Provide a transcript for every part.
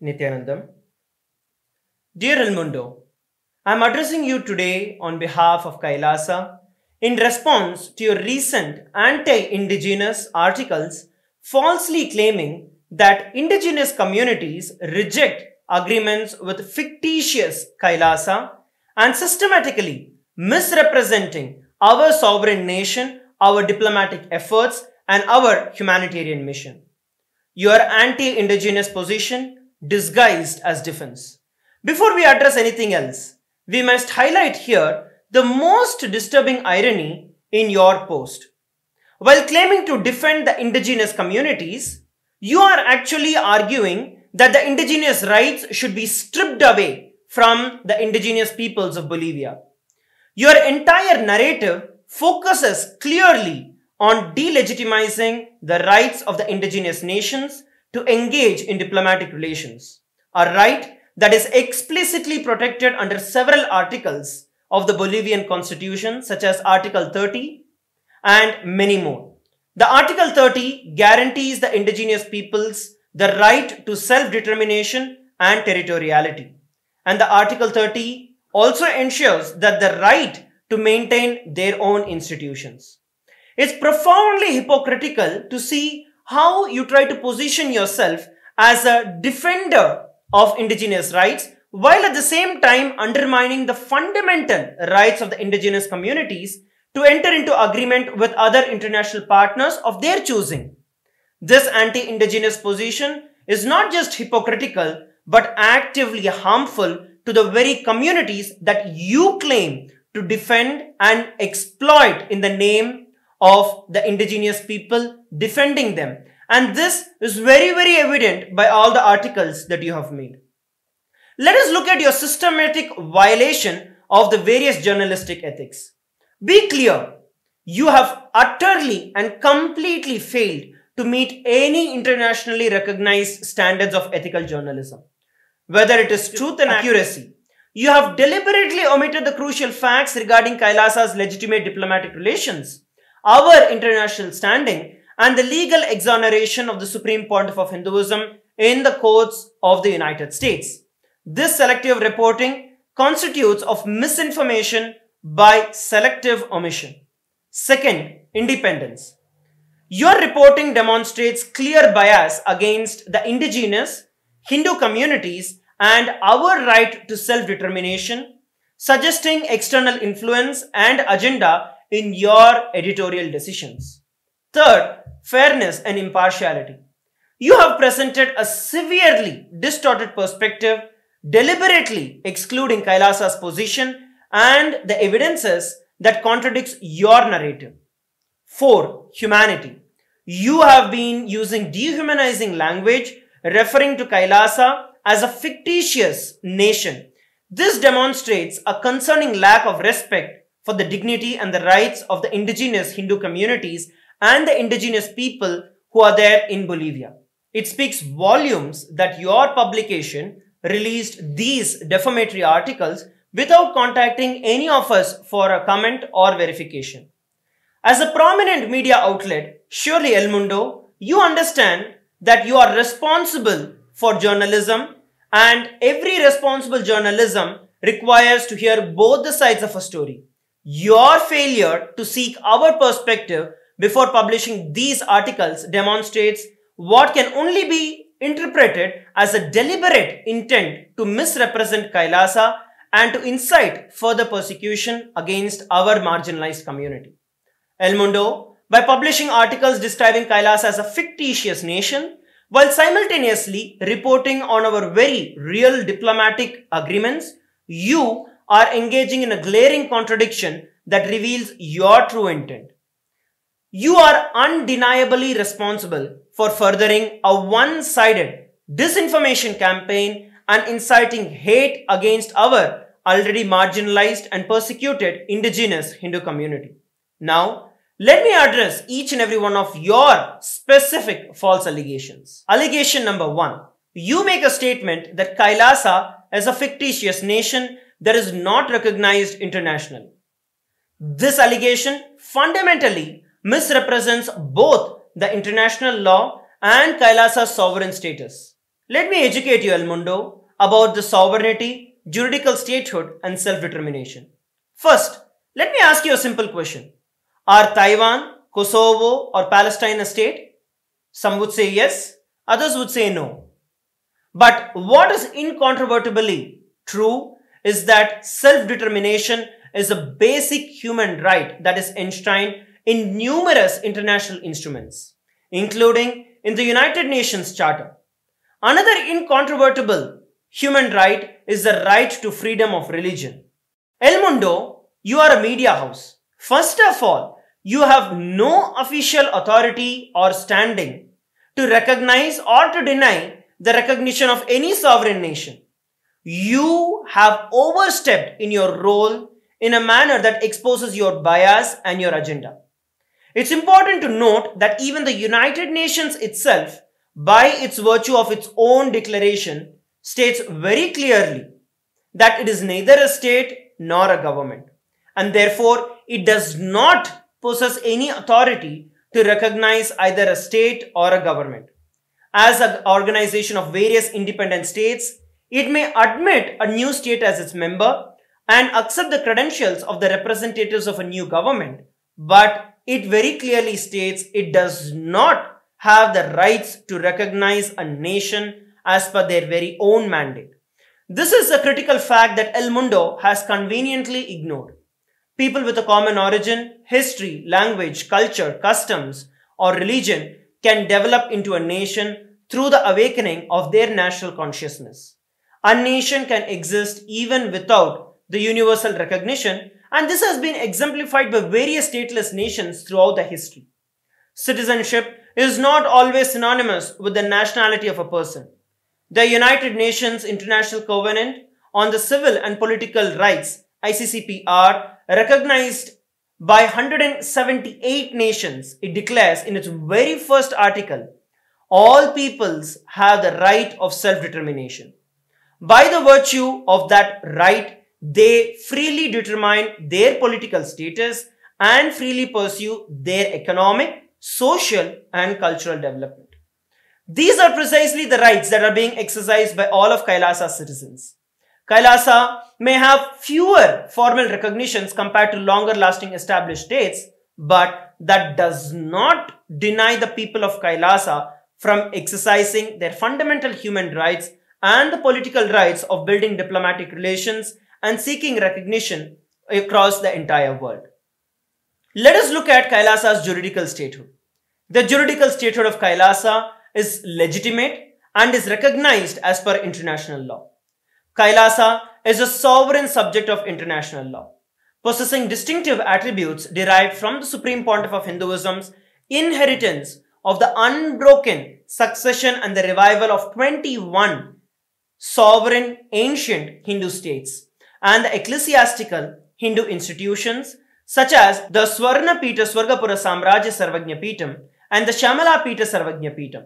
Nityanandam. Dear El Mundo, I am addressing you today on behalf of KAILASA in response to your recent anti-indigenous articles falsely claiming that indigenous communities reject agreements with fictitious KAILASA and systematically misrepresenting our sovereign nation, our diplomatic efforts, and our humanitarian mission. Your anti-indigenous position disguised as defense. Before we address anything else, we must highlight here the most disturbing irony in your post. While claiming to defend the indigenous communities, you are actually arguing that the indigenous rights should be stripped away from the indigenous peoples of Bolivia. Your entire narrative focuses clearly on delegitimizing the rights of the indigenous nations to engage in diplomatic relations, a right that is explicitly protected under several articles of the Bolivian constitution, such as Article 30 and many more. The Article 30 guarantees the indigenous peoples the right to self-determination and territoriality. And the Article 30 also ensures that the right to maintain their own institutions. It's profoundly hypocritical to see how you try to position yourself as a defender of indigenous rights, while at the same time undermining the fundamental rights of the indigenous communities to enter into agreement with other international partners of their choosing. This anti-indigenous position is not just hypocritical, but actively harmful to the very communities that you claim to defend and exploit in the name of the indigenous people defending them. And this is very evident by all the articles that you have made. Let us look at your systematic violation of the various journalistic ethics. Be clear, you have utterly and completely failed to meet any internationally recognized standards of ethical journalism. Whether it is truth and accuracy, you have deliberately omitted the crucial facts regarding KAILASA's legitimate diplomatic relations, our international standing, and the legal exoneration of the Supreme Pontiff of Hinduism in the courts of the United States. This selective reporting constitutes of misinformation by selective omission. Second, independence. Your reporting demonstrates clear bias against the indigenous Hindu communities and our right to self-determination, suggesting external influence and agenda in your editorial decisions. Third, fairness and impartiality. You have presented a severely distorted perspective, deliberately excluding KAILASA's position and the evidences that contradicts your narrative. 4. Humanity. You have been using dehumanizing language, referring to KAILASA as a fictitious nation. This demonstrates a concerning lack of respect for the dignity and the rights of the indigenous Hindu communities and the indigenous people who are there in Bolivia. It speaks volumes that your publication released these defamatory articles without contacting any of us for a comment or verification. As a prominent media outlet, surely El Mundo, you understand that you are responsible for journalism, and every responsible journalism requires to hear both the sides of a story. Your failure to seek our perspective before publishing these articles demonstrates what can only be interpreted as a deliberate intent to misrepresent KAILASA and to incite further persecution against our marginalized community. El Mundo, by publishing articles describing KAILASA as a fictitious nation, while simultaneously reporting on our very real diplomatic agreements, you are engaging in a glaring contradiction that reveals your true intent. You are undeniably responsible for furthering a one-sided disinformation campaign and inciting hate against our already marginalized and persecuted indigenous Hindu community. Now, let me address each and every one of your specific false allegations. Allegation number 1. You make a statement that KAILASA is a fictitious nation that is not recognized internationally. This allegation fundamentally misrepresents both the international law and KAILASA's sovereign status. Let me educate you, El Mundo, about the sovereignty, juridical statehood, and self-determination. First, let me ask you a simple question. Are Taiwan, Kosovo, or Palestine a state? Some would say yes, others would say no. But what is incontrovertibly true is that self-determination is a basic human right that is enshrined in numerous international instruments, including in the United Nations Charter. Another incontrovertible human right is the right to freedom of religion. El Mundo, you are a media house. First of all, you have no official authority or standing to recognize or to deny the recognition of any sovereign nation. You have overstepped in your role in a manner that exposes your bias and your agenda. It's important to note that even the United Nations itself, by its virtue of its own declaration, states very clearly that it is neither a state nor a government, and therefore it does not possess any authority to recognize either a state or a government. As an organization of various independent states, it may admit a new state as its member and accept the credentials of the representatives of a new government, but it very clearly states it does not have the rights to recognize a nation as per their very own mandate. This is a critical fact that El Mundo has conveniently ignored. People with a common origin, history, language, culture, customs, or religion can develop into a nation through the awakening of their national consciousness. A nation can exist even without the universal recognition, and this has been exemplified by various stateless nations throughout the history. Citizenship is not always synonymous with the nationality of a person. The United Nations International Covenant on the Civil and Political Rights, ICCPR, recognized by 178 nations, it declares in its very first article, all peoples have the right of self-determination. By the virtue of that right, they freely determine their political status and freely pursue their economic, social, and cultural development. These are precisely the rights that are being exercised by all of KAILASA's citizens. KAILASA may have fewer formal recognitions compared to longer lasting established states, but that does not deny the people of KAILASA from exercising their fundamental human rights and the political rights of building diplomatic relations and seeking recognition across the entire world. Let us look at KAILASA's juridical statehood. The juridical statehood of KAILASA is legitimate and is recognized as per international law. KAILASA is a sovereign subject of international law, possessing distinctive attributes derived from the Supreme Pontiff of Hinduism's inheritance of the unbroken succession and the revival of 21 sovereign ancient Hindu states and the ecclesiastical Hindu institutions such as the Swarna Pita Swargapura Samrajya Sarvajna Pitam and the Shamala Pita Sarvajna Pitam.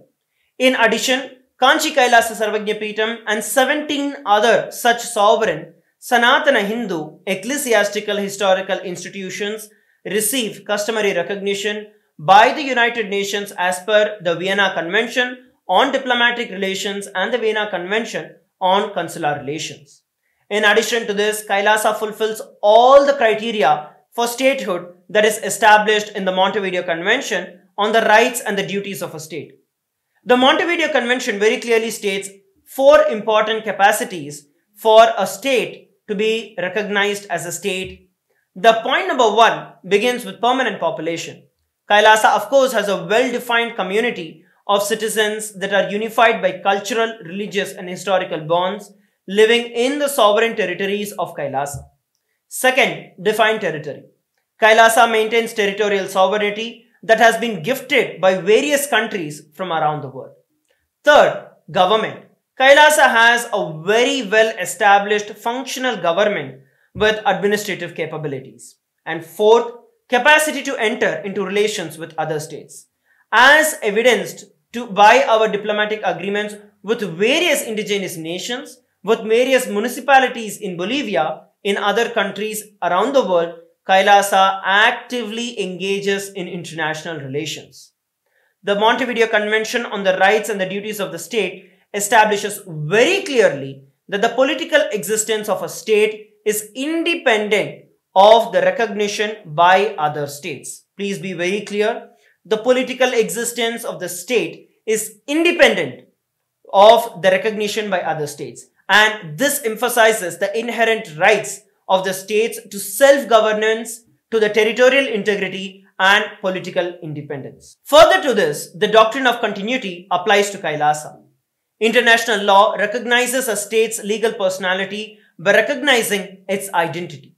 In addition, Kanchi Kailasa Sarvajna Pitam and 17 other such sovereign Sanatana Hindu ecclesiastical historical institutions receive customary recognition by the United Nations as per the Vienna Convention on Diplomatic Relations and the Vienna Convention on Consular Relations. In addition to this, KAILASA fulfills all the criteria for statehood that is established in the Montevideo Convention on the rights and the duties of a state. The Montevideo Convention very clearly states 4 important capacities for a state to be recognized as a state. The point number 1 begins with permanent population. KAILASA, of course, has a well-defined community of citizens that are unified by cultural, religious, and historical bonds living in the sovereign territories of KAILASA. Second, defined territory. KAILASA maintains territorial sovereignty that has been gifted by various countries from around the world. Third, government. KAILASA has a very well-established functional government with administrative capabilities. And fourth, capacity to enter into relations with other states. As evidenced by our diplomatic agreements with various indigenous nations, with various municipalities in Bolivia, in other countries around the world, KAILASA actively engages in international relations. The Montevideo Convention on the Rights and the Duties of the State establishes very clearly that the political existence of a state is independent of the recognition by other states. Please be very clear. The political existence of the state is independent of the recognition by other states. And this emphasizes the inherent rights of the states to self-governance, to the territorial integrity and political independence. Further to this, the doctrine of continuity applies to Kailasa. International law recognizes a state's legal personality by recognizing its identity.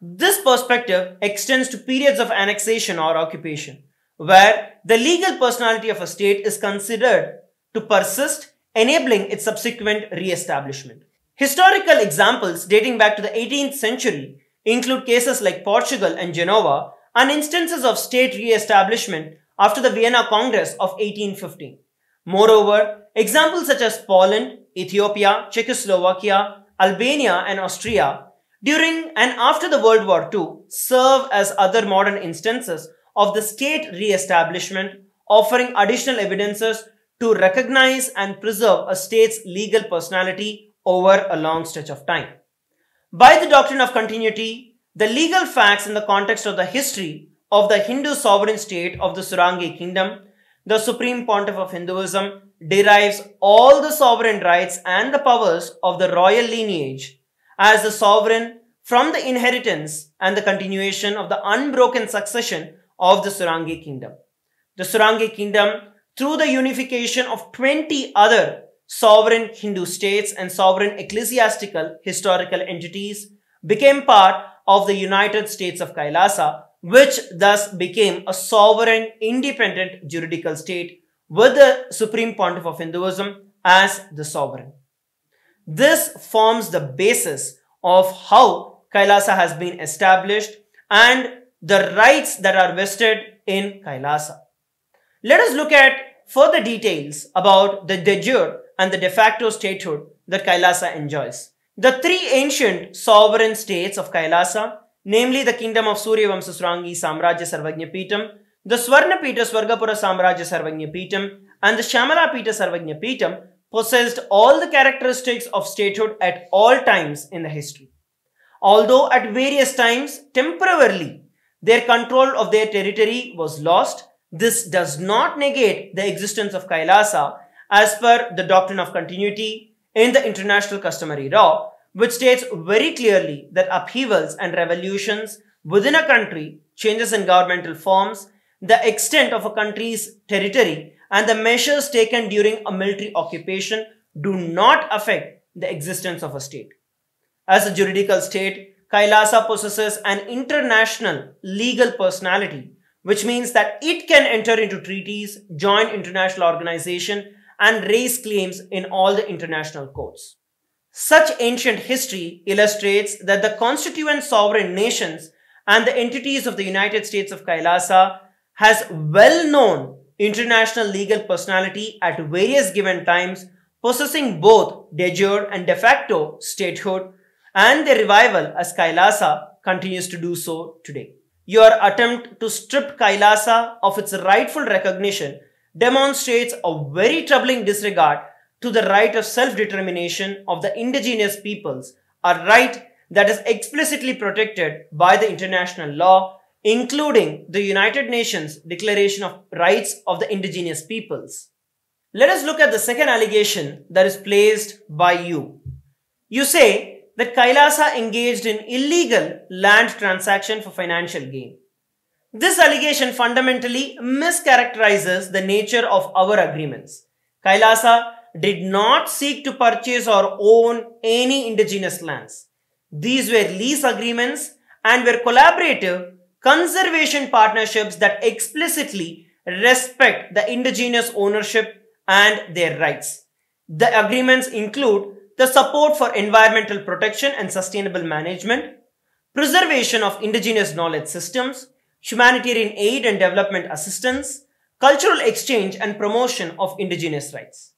This perspective extends to periods of annexation or occupation, where the legal personality of a state is considered to persist, enabling its subsequent re-establishment. Historical examples dating back to the 18th century include cases like Portugal and Genoa and instances of state re-establishment after the Vienna Congress of 1815. Moreover, examples such as Poland, Ethiopia, Czechoslovakia, Albania and Austria during and after the World War II serve as other modern instances of the state re-establishment, offering additional evidences to recognize and preserve a state's legal personality over a long stretch of time. By the doctrine of continuity, the legal facts in the context of the history of the Hindu sovereign state of the Surangi kingdom, the supreme pontiff of Hinduism, derives all the sovereign rights and the powers of the royal lineage as the sovereign from the inheritance and the continuation of the unbroken succession of the Surangi kingdom. The Surangi kingdom, through the unification of 20 other sovereign Hindu states and sovereign ecclesiastical historical entities, became part of the United States of Kailasa, which thus became a sovereign independent juridical state with the Supreme Pontiff of Hinduism as the sovereign. This forms the basis of how Kailasa has been established and the rights that are vested in Kailasa. Let us look at further details about the de jure and the de facto statehood that Kailasa enjoys. The three ancient sovereign states of Kailasa, namely the kingdom of Suryavamsa Surangi Samrajya Sarvagnya Peetam, the Swarna Peeta Swargapura Samrajya Sarvagnya Peetam, and the Shamala Peeta Sarvagnya Peetam possessed all the characteristics of statehood at all times in the history. Although at various times, temporarily, their control of their territory was lost, this does not negate the existence of Kailasa as per the doctrine of continuity in the international customary law, which states very clearly that upheavals and revolutions within a country, changes in governmental forms, the extent of a country's territory, and the measures taken during a military occupation do not affect the existence of a state. As a juridical state, Kailasa possesses an international legal personality, which means that it can enter into treaties, join international organizations, and raise claims in all the international courts. Such ancient history illustrates that the constituent sovereign nations and the entities of the United States of Kailasa has well-known international legal personality at various given times, possessing both de jure and de facto statehood, and their revival as Kailasa continues to do so today. Your attempt to strip Kailasa of its rightful recognition demonstrates a very troubling disregard to the right of self-determination of the indigenous peoples, a right that is explicitly protected by the international law, including the United Nations Declaration of Rights of the Indigenous Peoples. Let us look at the second allegation that is placed by you. You say that Kailasa engaged in illegal land transaction for financial gain. This allegation fundamentally mischaracterizes the nature of our agreements. Kailasa did not seek to purchase or own any indigenous lands. These were lease agreements and were collaborative conservation partnerships that explicitly respect the indigenous ownership and their rights. The agreements include the support for environmental protection and sustainable management, preservation of indigenous knowledge systems, humanitarian aid and development assistance, cultural exchange and promotion of indigenous rights.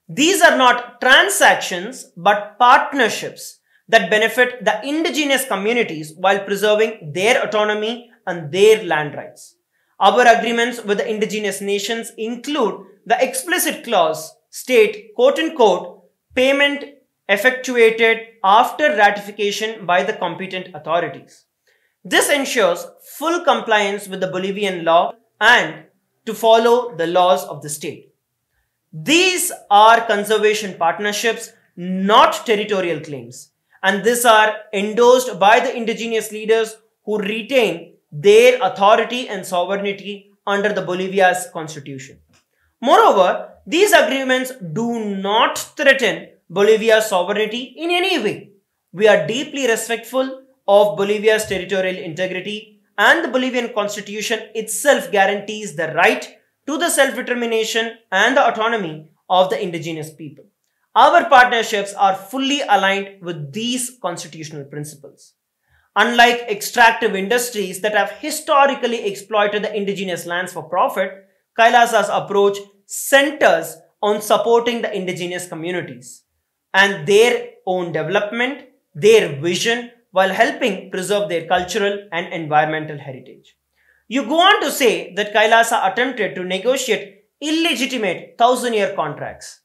These are not transactions but partnerships that benefit the indigenous communities while preserving their autonomy and their land rights. Our agreements with the indigenous nations include the explicit clause state quote-unquote payment effectuated after ratification by the competent authorities. This ensures full compliance with the Bolivian law and to follow the laws of the state. These are conservation partnerships, not territorial claims, and these are endorsed by the indigenous leaders who retain their authority and sovereignty under the Bolivia's constitution. Moreover, these agreements do not threaten Bolivia's sovereignty in any way. We are deeply respectful of Bolivia's territorial integrity, and the Bolivian constitution itself guarantees the right to the self-determination and the autonomy of the indigenous people. Our partnerships are fully aligned with these constitutional principles. Unlike extractive industries that have historically exploited the indigenous lands for profit, KAILASA's approach centers on supporting the indigenous communities and their own development, their vision, while helping preserve their cultural and environmental heritage. You go on to say that KAILASA attempted to negotiate illegitimate 1,000-year contracts.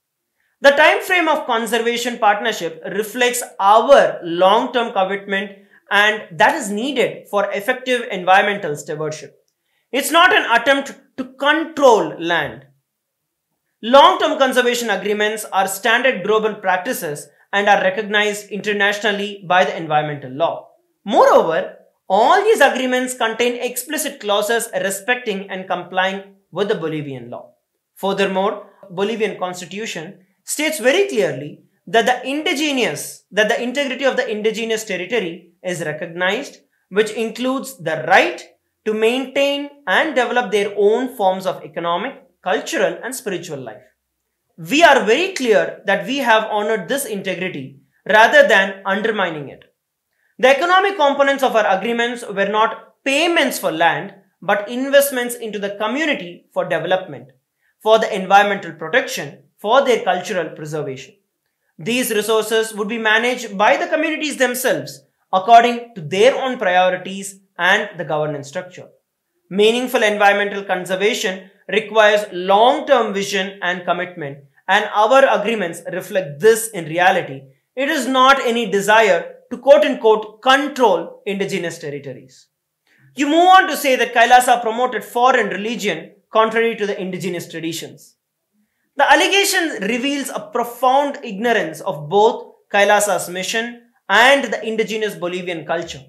The time frame of conservation partnership reflects our long-term commitment, and that is needed for effective environmental stewardship. It's not an attempt to control land. Long-term conservation agreements are standard global practices and are recognized internationally by the environmental law. Moreover, all these agreements contain explicit clauses respecting and complying with the Bolivian law. Furthermore, Bolivian constitution states very clearly that the integrity of the indigenous territory is recognized, which includes the right to maintain and develop their own forms of economic, cultural, and spiritual life. We are very clear that we have honored this integrity rather than undermining it. The economic components of our agreements were not payments for land, but investments into the community for development, for the environmental protection, for their cultural preservation. These resources would be managed by the communities themselves according to their own priorities and the governance structure. Meaningful environmental conservation requires long-term vision and commitment, and our agreements reflect this in reality. It is not any desire to quote-unquote control indigenous territories. You move on to say that KAILASA promoted foreign religion contrary to the indigenous traditions. The allegation reveals a profound ignorance of both KAILASA's mission and the indigenous Bolivian culture.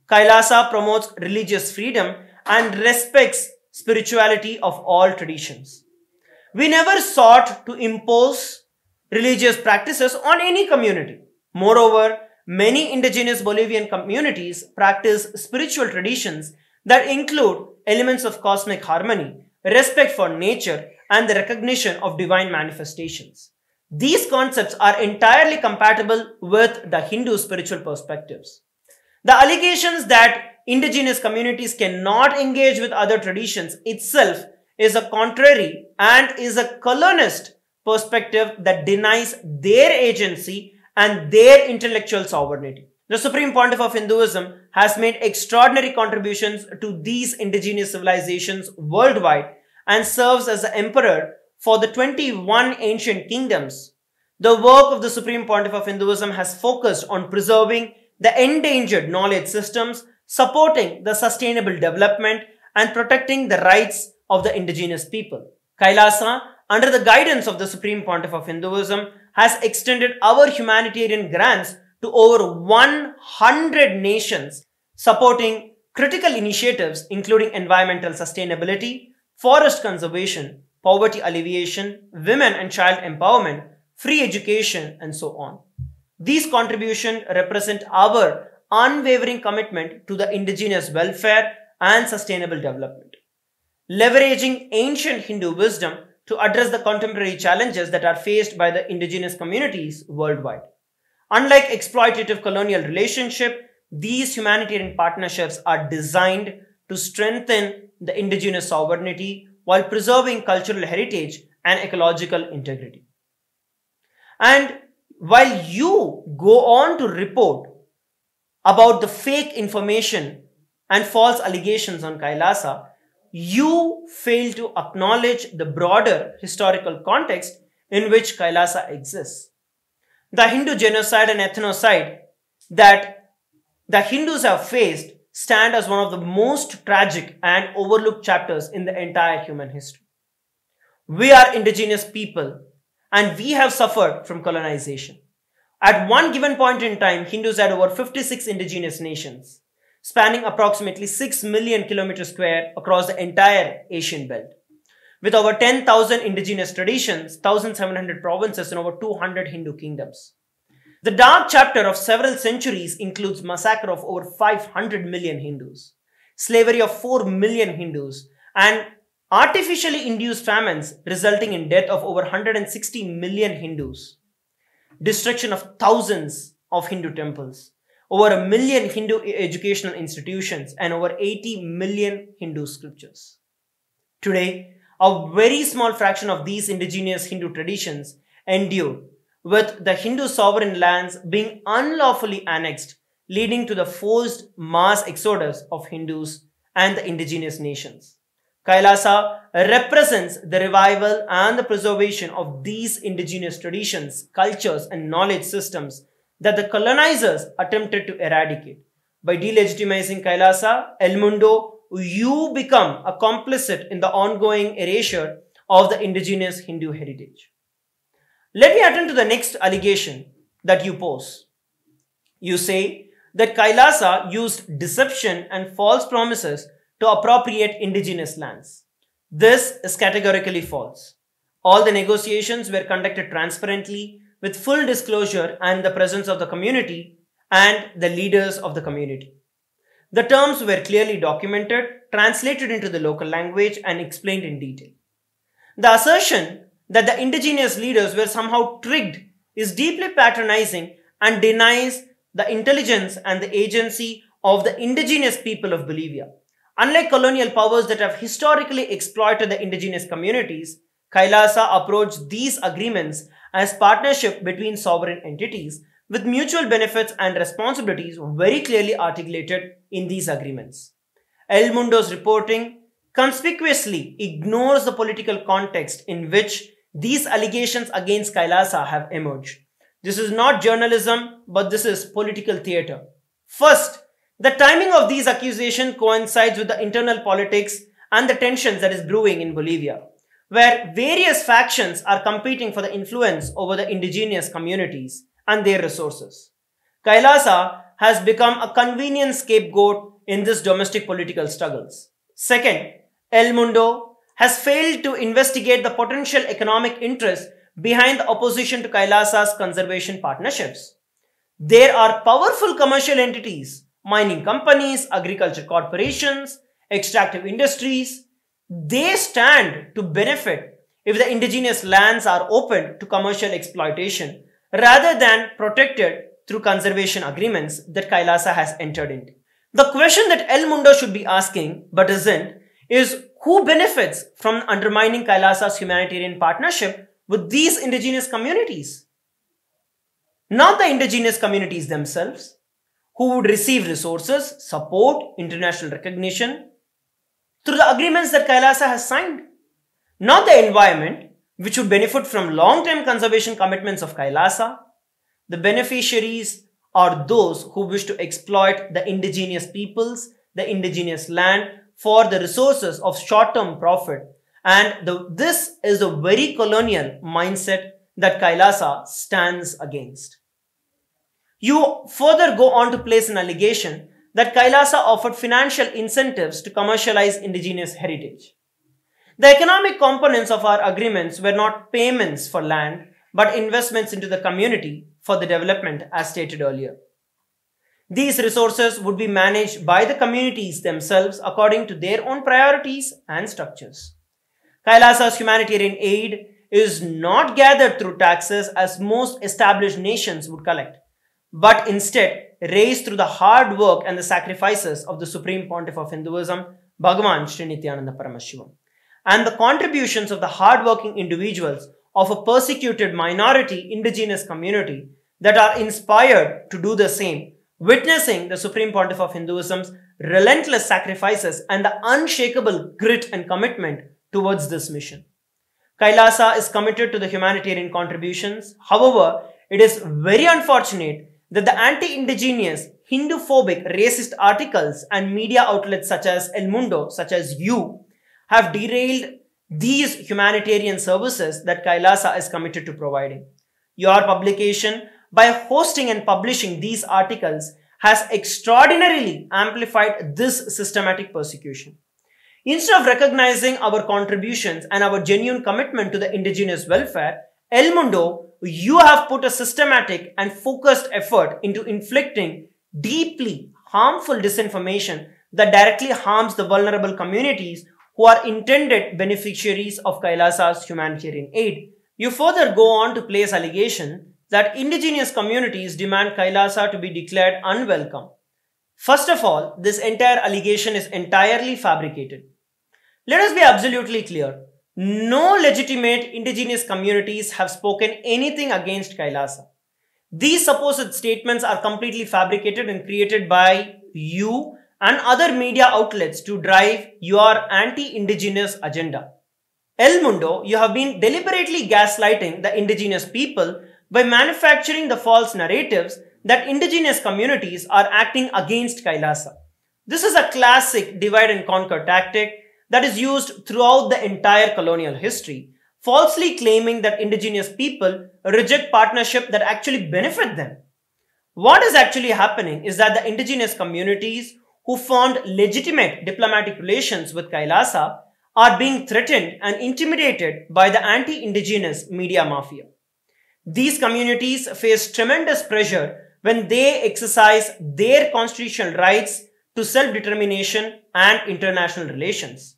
KAILASA promotes religious freedom and respects spirituality of all traditions. We never sought to impose religious practices on any community. Moreover, many indigenous Bolivian communities practice spiritual traditions that include elements of cosmic harmony, respect for nature, and the recognition of divine manifestations. These concepts are entirely compatible with the Hindu spiritual perspectives. The allegations that indigenous communities cannot engage with other traditions itself is a contrary and is a colonist perspective that denies their agency and their intellectual sovereignty. The Supreme Pontiff of Hinduism has made extraordinary contributions to these indigenous civilizations worldwide and serves as the emperor for the 21 ancient kingdoms. The work of the Supreme Pontiff of Hinduism has focused on preserving the endangered knowledge systems, supporting the sustainable development, and protecting the rights of the indigenous people. KAILASA, under the guidance of the Supreme Pontiff of Hinduism, has extended our humanitarian grants to over 100 nations, supporting critical initiatives including environmental sustainability, forest conservation, poverty alleviation, women and child empowerment, free education, and so on. These contributions represent our unwavering commitment to the indigenous welfare and sustainable development. Leveraging ancient Hindu wisdom to address the contemporary challenges that are faced by the indigenous communities worldwide. Unlike exploitative colonial relationships, these humanitarian partnerships are designed to strengthen the indigenous sovereignty while preserving cultural heritage and ecological integrity. And while you go on to report about the fake information and false allegations on KAILASA, you fail to acknowledge the broader historical context in which Kailasa exists. The Hindu genocide and ethnocide that the Hindus have faced stand as one of the most tragic and overlooked chapters in the entire human history. We are indigenous people and we have suffered from colonization. At one given point in time, Hindus had over 56 indigenous nations, spanning approximately 6 million kilometers square across the entire Asian belt. With over 10,000 indigenous traditions, 1,700 provinces and over 200 Hindu kingdoms. The dark chapter of several centuries includes massacre of over 500 million Hindus, slavery of 4 million Hindus, and artificially induced famines resulting in death of over 160 million Hindus, destruction of thousands of Hindu temples, over 1 million Hindu educational institutions, and over 80 million Hindu scriptures. Today, a very small fraction of these indigenous Hindu traditions endure, with the Hindu sovereign lands being unlawfully annexed, leading to the forced mass exodus of Hindus and the indigenous nations. Kailasa represents the revival and the preservation of these indigenous traditions, cultures, and knowledge systems that the colonizers attempted to eradicate. By delegitimizing Kailasa, El Mundo, you become a complicit in the ongoing erasure of the indigenous Hindu heritage. Let me attend to the next allegation that you pose. You say that Kailasa used deception and false promises to appropriate indigenous lands. This is categorically false. All the negotiations were conducted transparently with full disclosure and the presence of the community and the leaders of the community. The terms were clearly documented, translated into the local language, and explained in detail. The assertion that the indigenous leaders were somehow tricked is deeply patronizing and denies the intelligence and the agency of the indigenous people of Bolivia. Unlike colonial powers that have historically exploited the indigenous communities, Kailasa approached these agreements as partnership between sovereign entities with mutual benefits and responsibilities very clearly articulated in these agreements. El Mundo's reporting conspicuously ignores the political context in which these allegations against Kailasa have emerged. This is not journalism, but this is political theatre. First, the timing of these accusations coincides with the internal politics and the tensions that is brewing in Bolivia, where various factions are competing for the influence over the indigenous communities and their resources. Kailasa has become a convenient scapegoat in this domestic political struggles. Second, El Mundo has failed to investigate the potential economic interests behind the opposition to Kailasa's conservation partnerships. There are powerful commercial entities, mining companies, agriculture corporations, extractive industries. They stand to benefit if the indigenous lands are open to commercial exploitation rather than protected through conservation agreements that Kailasa has entered into. The question that El Mundo should be asking, but isn't, is who benefits from undermining Kailasa's humanitarian partnership with these indigenous communities? Not the indigenous communities themselves, who would receive resources, support, international recognition through the agreements that Kailasa has signed. Not the environment, which would benefit from long-term conservation commitments of Kailasa. The beneficiaries are those who wish to exploit the indigenous peoples, the indigenous land for the resources of short-term profit. And this is the very colonial mindset that Kailasa stands against. You further go on to place an allegation that Kailasa offered financial incentives to commercialize indigenous heritage. The economic components of our agreements were not payments for land, but investments into the community for the development as stated earlier. These resources would be managed by the communities themselves according to their own priorities and structures. Kailasa's humanitarian aid is not gathered through taxes as most established nations would collect, but instead raised through the hard work and the sacrifices of the Supreme Pontiff of Hinduism, Bhagavan Sri Nityananda Paramashivam, and the contributions of the hard-working individuals of a persecuted minority indigenous community that are inspired to do the same, witnessing the Supreme Pontiff of Hinduism's relentless sacrifices and the unshakable grit and commitment towards this mission. Kailasa is committed to the humanitarian contributions. However, it is very unfortunate that the anti-indigenous, Hindu-phobic, racist articles and media outlets such as El Mundo, such as you, have derailed these humanitarian services that Kailasa is committed to providing. Your publication, by hosting and publishing these articles, has extraordinarily amplified this systematic persecution. Instead of recognizing our contributions and our genuine commitment to the indigenous welfare, El Mundo, you have put a systematic and focused effort into inflicting deeply harmful disinformation that directly harms the vulnerable communities who are intended beneficiaries of Kailasa's humanitarian aid. You further go on to place allegation that indigenous communities demand Kailasa to be declared unwelcome. First of all, this entire allegation is entirely fabricated. Let us be absolutely clear. No legitimate indigenous communities have spoken anything against Kailasa. These supposed statements are completely fabricated and created by you and other media outlets to drive your anti-indigenous agenda. El Mundo, you have been deliberately gaslighting the indigenous people by manufacturing the false narratives that indigenous communities are acting against Kailasa. This is a classic divide and conquer tactic that is used throughout the entire colonial history, falsely claiming that indigenous people reject partnership that actually benefit them. What is actually happening is that the indigenous communities who formed legitimate diplomatic relations with Kailasa are being threatened and intimidated by the anti-indigenous media mafia. These communities face tremendous pressure when they exercise their constitutional rights to self-determination and international relations.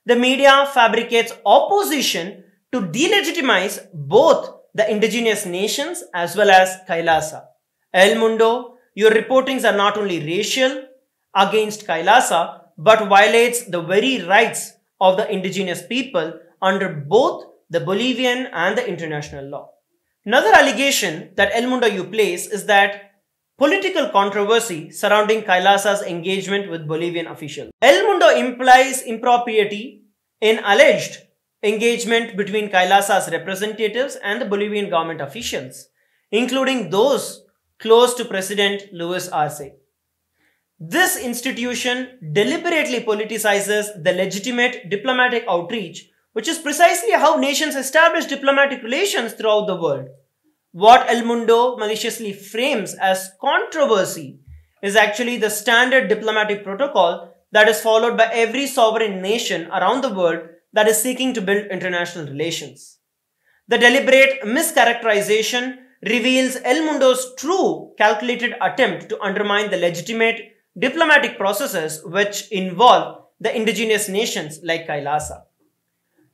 The media fabricates opposition to delegitimize both the indigenous nations as well as Kailasa. El Mundo, your reportings are not only racial against Kailasa, but violates the very rights of the indigenous people under both the Bolivian and the international law. Another allegation that El Mundo you place is that political controversy surrounding Kailasa's engagement with Bolivian officials. El Mundo implies impropriety in alleged engagement between Kailasa's representatives and the Bolivian government officials, including those close to President Luis Arce. This institution deliberately politicizes the legitimate diplomatic outreach, which is precisely how nations establish diplomatic relations throughout the world. What El Mundo maliciously frames as controversy is actually the standard diplomatic protocol that is followed by every sovereign nation around the world that is seeking to build international relations. The deliberate mischaracterization reveals El Mundo's true calculated attempt to undermine the legitimate diplomatic processes which involve the indigenous nations like Kailasa.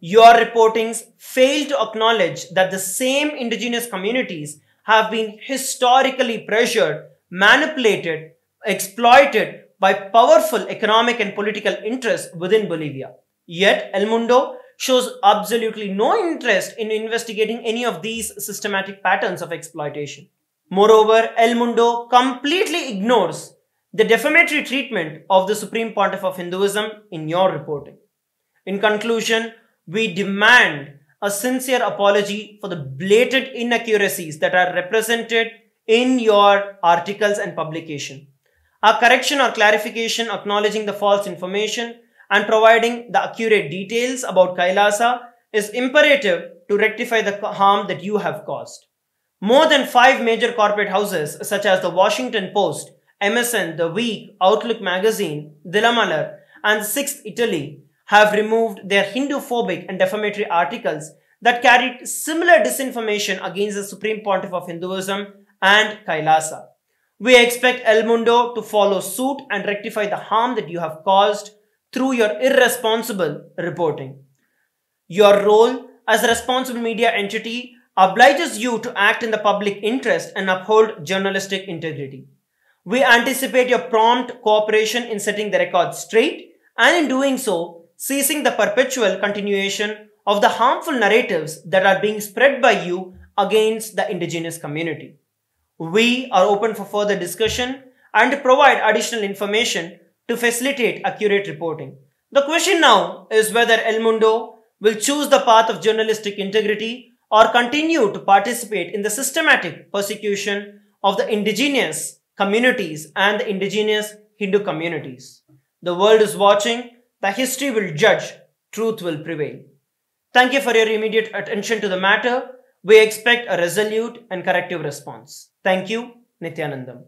Your reportings fail to acknowledge that the same indigenous communities have been historically pressured, manipulated, exploited by powerful economic and political interests within Bolivia. Yet, El Mundo shows absolutely no interest in investigating any of these systematic patterns of exploitation. Moreover, El Mundo completely ignores the defamatory treatment of the Supreme Pontiff of Hinduism in your reporting. In conclusion, we demand a sincere apology for the blatant inaccuracies that are represented in your articles and publication. A correction or clarification acknowledging the false information and providing the accurate details about Kailasa is imperative to rectify the harm that you have caused. More than 5 major corporate houses such as the Washington Post, MSN, The Week, Outlook Magazine, Dilamalar, and Sixth Italy have removed their Hindu-phobic and defamatory articles that carried similar disinformation against the Supreme Pontiff of Hinduism and Kailasa. We expect El Mundo to follow suit and rectify the harm that you have caused through your irresponsible reporting. Your role as a responsible media entity obliges you to act in the public interest and uphold journalistic integrity. We anticipate your prompt cooperation in setting the record straight and in doing so, ceasing the perpetual continuation of the harmful narratives that are being spread by you against the indigenous community. We are open for further discussion and to provide additional information to facilitate accurate reporting. The question now is whether El Mundo will choose the path of journalistic integrity or continue to participate in the systematic persecution of the indigenous communities and the indigenous Hindu communities. The world is watching, the history will judge, truth will prevail. Thank you for your immediate attention to the matter. We expect a resolute and corrective response. Thank you, Nityanandam.